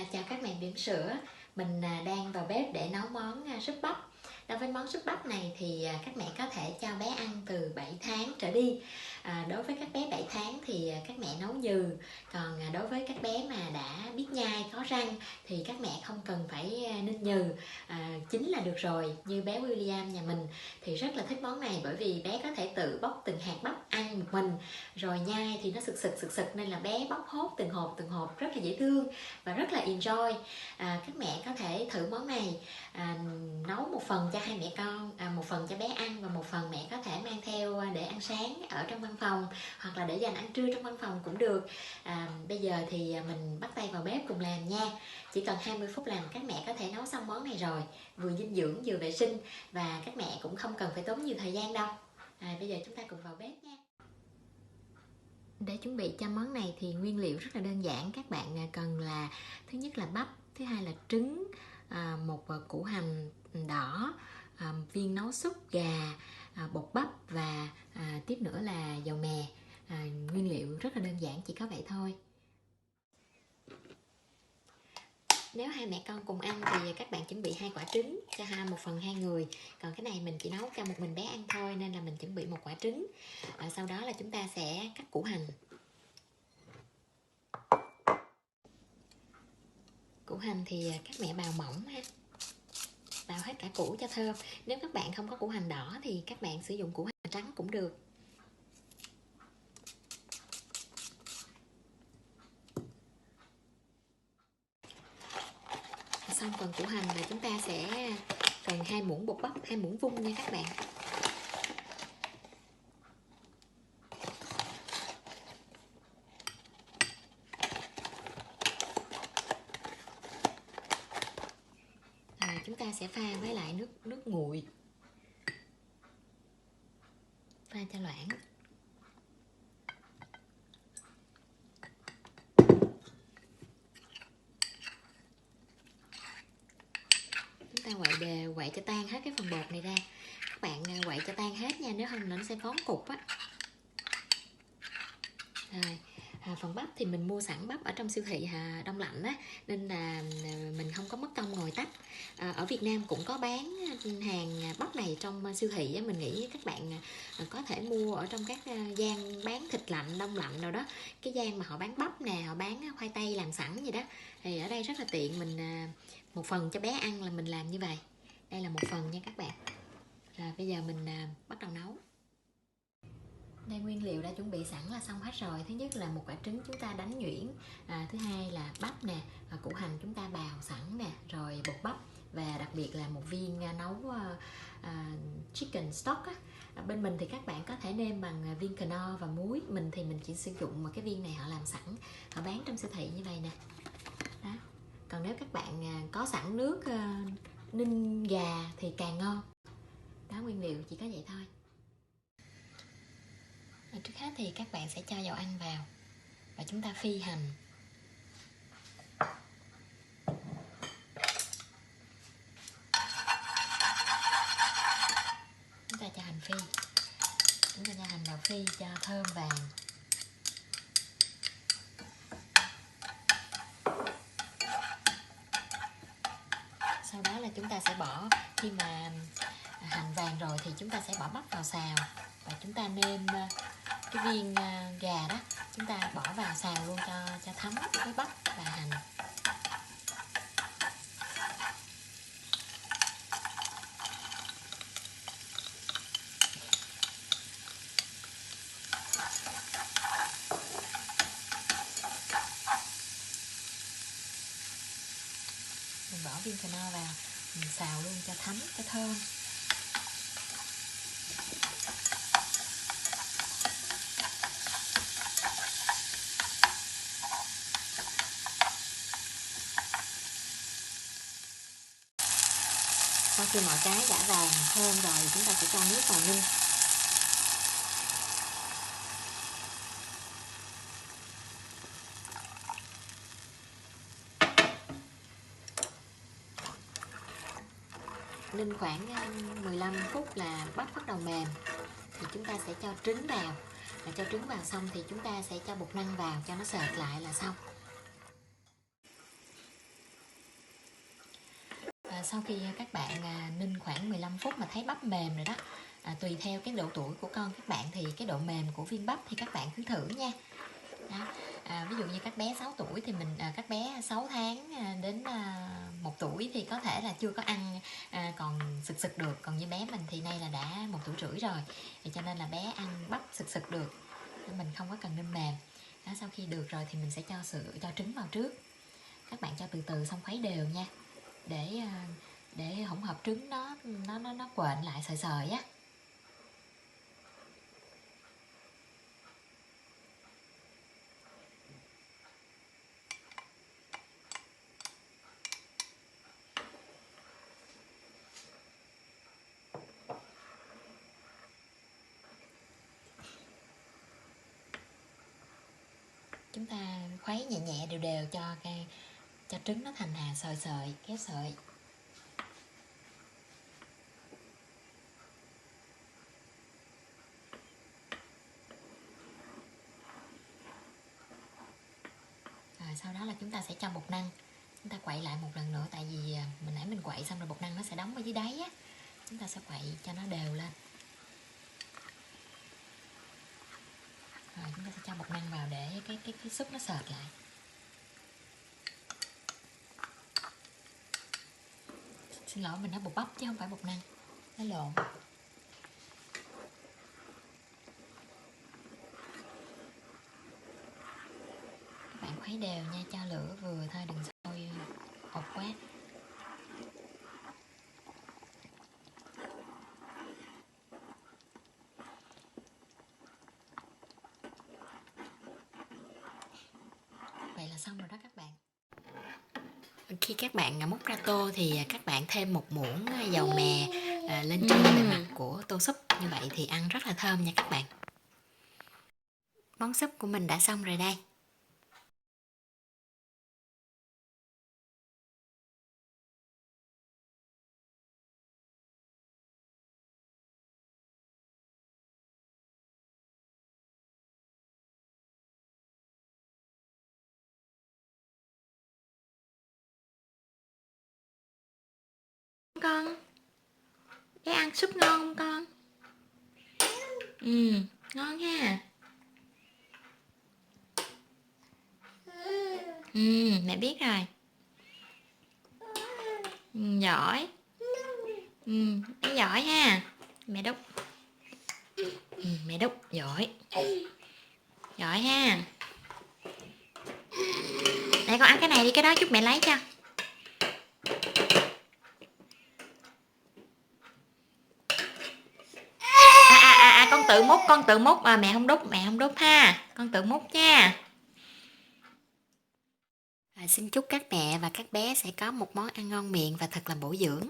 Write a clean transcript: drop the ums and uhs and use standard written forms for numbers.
Chào các bạn bỉm sữa, mình đang vào bếp để nấu món súp bắp. Đối với món súp bắp này thì các mẹ có thể cho bé ăn từ 7 tháng trở đi. Đối với các bé 7 tháng thì các mẹ nấu nhừ. Còn đối với các bé mà đã biết nhai, có răng thì các mẹ không cần phải ninh nhừ, chín là được rồi. Như bé William nhà mình thì rất là thích món này, bởi vì bé có thể tự bóc từng hạt bắp ăn một mình. Rồi nhai thì nó sực sực nên là bé bóc hốt từng hộp rất là dễ thương và rất là enjoy. Các mẹ có thể thử món này, nấu một phần cho hai mẹ con, một phần cho bé ăn và một phần mẹ có thể mang theo để ăn sáng ở trong văn phòng, hoặc là để dành ăn trưa trong văn phòng cũng được. Bây giờ thì mình bắt tay vào bếp cùng làm nha. Chỉ cần 20 phút làm các mẹ có thể nấu xong món này rồi, vừa dinh dưỡng vừa vệ sinh, và các mẹ cũng không cần phải tốn nhiều thời gian đâu. Bây giờ chúng ta cùng vào bếp nha. Để chuẩn bị cho món này thì nguyên liệu rất là đơn giản. Các bạn cần là thứ nhất là bắp, thứ hai là trứng, một củ hành đỏ, viên nấu súp gà, bột bắp và tiếp nữa là dầu mè. Nguyên liệu rất là đơn giản, chỉ có vậy thôi. Nếu hai mẹ con cùng ăn thì các bạn chuẩn bị 2 quả trứng cho một phần 2 người. Còn cái này mình chỉ nấu cho một mình bé ăn thôi nên là mình chuẩn bị 1 quả trứng. Sau đó là chúng ta sẽ cắt củ hành. Củ hành thì các mẹ bào mỏng ha, bào hết cả củ cho thơm. Nếu các bạn không có củ hành đỏ thì các bạn sử dụng củ hành trắng cũng được. Xong phần củ hành là chúng ta sẽ cần 2 muỗng bột bắp, 2 muỗng vung nha các bạn. Chúng ta sẽ pha với lại nước nguội, pha cho loãng. Chúng ta quậy đều, quậy cho tan hết cái phần bột này ra. Các bạn quậy cho tan hết nha, nếu không nó sẽ vón cục á. Rồi, phần bắp thì mình mua sẵn bắp ở trong siêu thị đông lạnh á, nên là mình không có mất công ngồi tách. Ở Việt Nam cũng có bán hàng bắp này trong siêu thị á. Mình nghĩ các bạn có thể mua ở trong các gian bán thịt lạnh, đông lạnh đâu đó, cái gian mà họ bán bắp nè, họ bán khoai tây làm sẵn gì đó, thì ở đây rất là tiện. Mình một phần cho bé ăn là mình làm như vậy. Đây là một phần nha các bạn. Rồi bây giờ mình bắt đầu nấu. Đây, nguyên liệu đã chuẩn bị sẵn là xong hết rồi. Thứ nhất là 1 quả trứng chúng ta đánh nhuyễn, thứ hai là bắp nè, củ hành chúng ta bào sẵn nè, rồi bột bắp, và đặc biệt là một viên nấu chicken stock á. Bên mình thì các bạn có thể nêm bằng viên cano và muối. Mình thì mình chỉ sử dụng một cái viên này, họ làm sẵn, họ bán trong siêu thị như vậy nè. Đó. Còn nếu các bạn có sẵn nước ninh gà thì càng ngon. Đó, nguyên liệu chỉ có vậy thôi. Trước hết thì các bạn sẽ cho dầu ăn vào và chúng ta phi hành. Chúng ta cho hành phi. Chúng ta cho hành vào phi cho thơm vàng. Sau đó là chúng ta sẽ bỏ, khi mà hành vàng rồi thì chúng ta sẽ bỏ bắp vào xào, và chúng ta nêm cái viên gà đó, chúng ta bỏ vào xào luôn cho thấm với bắp và hành. Mình bỏ viên cano vào, mình xào luôn cho thấm, cho thơm. Sau khi mọi cái đã vàng thơm rồi, chúng ta sẽ cho nước vào ninh. Ninh khoảng 15 phút là bắp bắt đầu mềm thì chúng ta sẽ cho trứng vào. Và cho trứng vào xong thì chúng ta sẽ cho bột năng vào cho nó sệt lại là xong. Sau khi các bạn ninh khoảng 15 phút mà thấy bắp mềm rồi đó, tùy theo cái độ tuổi của con các bạn thì cái độ mềm của viên bắp thì các bạn cứ thử nha. Đó. Ví dụ như các bé 6 tuổi thì các bé 6 tháng đến 1 tuổi thì có thể là chưa có ăn còn sực sực được, còn như bé mình thì nay là đã 1 tuổi rưỡi rồi, thì cho nên là bé ăn bắp sực sực được, mình không có cần ninh mềm. Đó, sau khi được rồi thì mình sẽ cho trứng vào trước. Các bạn cho từ từ xong khuấy đều nha, để hỗn hợp trứng nó quện lại sợi sợi á. Chúng ta khuấy nhẹ nhẹ đều đều cho trứng nó thành sợi sợi, kéo sợi. Rồi sau đó là chúng ta sẽ cho bột năng. Chúng ta quậy lại một lần nữa, tại vì mình nãy mình quậy xong rồi bột năng nó sẽ đóng ở dưới đáy á. Chúng ta sẽ quậy cho nó đều lên. Rồi chúng ta sẽ cho bột năng vào để cái súp nó sệt lại. Xin lỗi, mình nói bột bắp chứ không phải bột năng, nó lộn. Các bạn khuấy đều nha, cho lửa vừa thôi, đừng sôi ột quá. Vậy là xong rồi đó các bạn. Khi các bạn múc ra tô thì các bạn thêm một muỗng dầu mè lên trên bề mặt của tô súp, như vậy thì ăn rất là thơm nha các bạn. Món súp của mình đã xong rồi đây. Con, bé ăn súp ngon không con? Ngon ha. Mẹ biết rồi. Giỏi. Bé giỏi ha. Mẹ đút. Mẹ đút, giỏi. Giỏi ha. Để con ăn cái này đi, cái đó chút mẹ lấy cho. Con tự múc mẹ không đút ha, con tự múc nha. Xin chúc các mẹ và các bé sẽ có một món ăn ngon miệng và thật là bổ dưỡng.